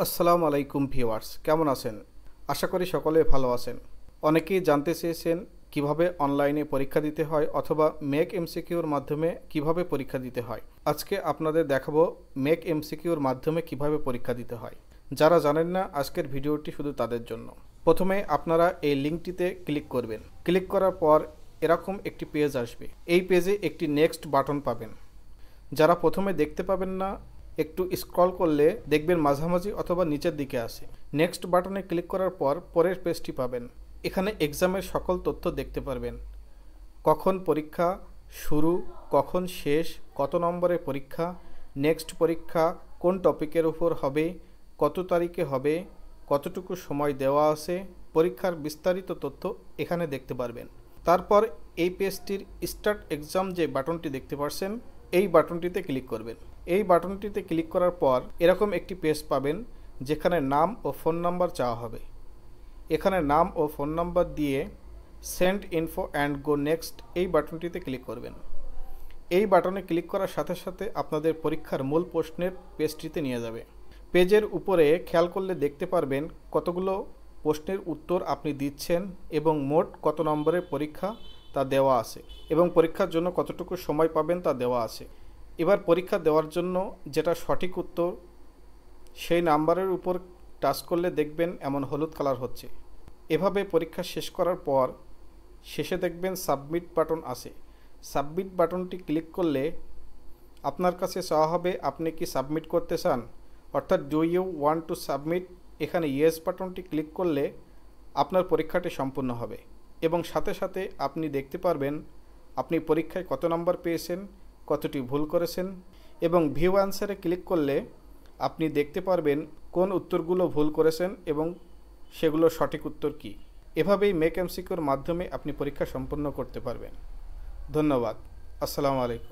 আসসালামু আলাইকুম ভিউয়ার্স, কেমন আছেন? আশা করি সকলে ভালো আছেন। অনেকেই জানতে চেয়েছেন কিভাবে অনলাইনে পরীক্ষা দিতে হয় অথবা মেক এমসিকিউর মাধ্যমে কিভাবে পরীক্ষা দিতে হয়। আজকে আপনাদের দেখাবো মেক এমসিকিউর মাধ্যমে কিভাবে পরীক্ষা দিতে হয়। যারা জানেন না, আজকের ভিডিওটি শুধু তাদের জন্য। প্রথমে আপনারা এই লিঙ্কটিতে ক্লিক করবেন। ক্লিক করার পর এরকম একটি পেজ আসবে। এই পেজে একটি নেক্সট বাটন পাবেন। যারা প্রথমে দেখতে পাবেন না, একটু স্ক্রল করলে দেখবেন মাঝামাঝি অথবা নিচের দিকে আসে। নেক্সট বাটনে ক্লিক করার পর পরের পেজটি পাবেন। এখানে এক্সামের সকল তথ্য দেখতে পারবেন। কখন পরীক্ষা শুরু, কখন শেষ, কত নম্বরের পরীক্ষা, নেক্সট পরীক্ষা কোন টপিকের উপর হবে, কত তারিখে হবে, কতটুকু সময় দেওয়া আছে, পরীক্ষার বিস্তারিত তথ্য এখানে দেখতে পারবেন। তারপর এই পেজটির স্টার্ট এক্সাম যে বাটনটি দেখতে পাচ্ছেন, এই বাটনটিতে ক্লিক করবেন। এই বাটনটিতে ক্লিক করার পর এরকম একটি পেজ পাবেন যেখানে নাম ও ফোন নাম্বার চাওয়া হবে। এখানে নাম ও ফোন নাম্বার দিয়ে send info and go next এই বাটনটিতে ক্লিক করবেন। এই বাটনে ক্লিক করার সাথে সাথে আপনাদের পরীক্ষার মূল প্রশ্নের পেজটিতে নিয়ে যাবে। পেজের উপরে খেয়াল করলে দেখতে পারবেন কতগুলো প্রশ্নের উত্তর আপনি দিচ্ছেন এবং মোট কত নম্বরের পরীক্ষা তা দেওয়া আছে এবং পরীক্ষার জন্য কতটুকু সময় পাবেন তা দেওয়া আছে। এবার পরীক্ষা দেওয়ার জন্য যেটা সঠিক উত্তর, সেই নাম্বারের উপর টাচ করলে দেখবেন এমন হলুদ কালার হচ্ছে। এভাবে পরীক্ষা শেষ করার পর শেষে দেখবেন সাবমিট বাটন আছে। সাবমিট বাটনটি ক্লিক করলে আপনার কাছে চাওয়া হবে আপনি কি সাবমিট করতে চান, অর্থাৎ do you want to submit. এখানে ইয়েস বাটনটি ক্লিক করলে আপনার পরীক্ষাটি সম্পূর্ণ হবে এবং সাথে সাথে আপনি দেখতে পারবেন আপনি পরীক্ষায় কত নম্বর পেয়েছেন, কতটি ভুল করেছেন। এবং ভিউ অ্যান্সারে ক্লিক করলে আপনি দেখতে পারবেন কোন উত্তরগুলো ভুল করেছেন এবং সেগুলো সঠিক উত্তর কী। এভাবেই মেক এমসিকিউর মাধ্যমে আপনি পরীক্ষা সম্পন্ন করতে পারবেন। ধন্যবাদ। আসসালামু আলাইকুম।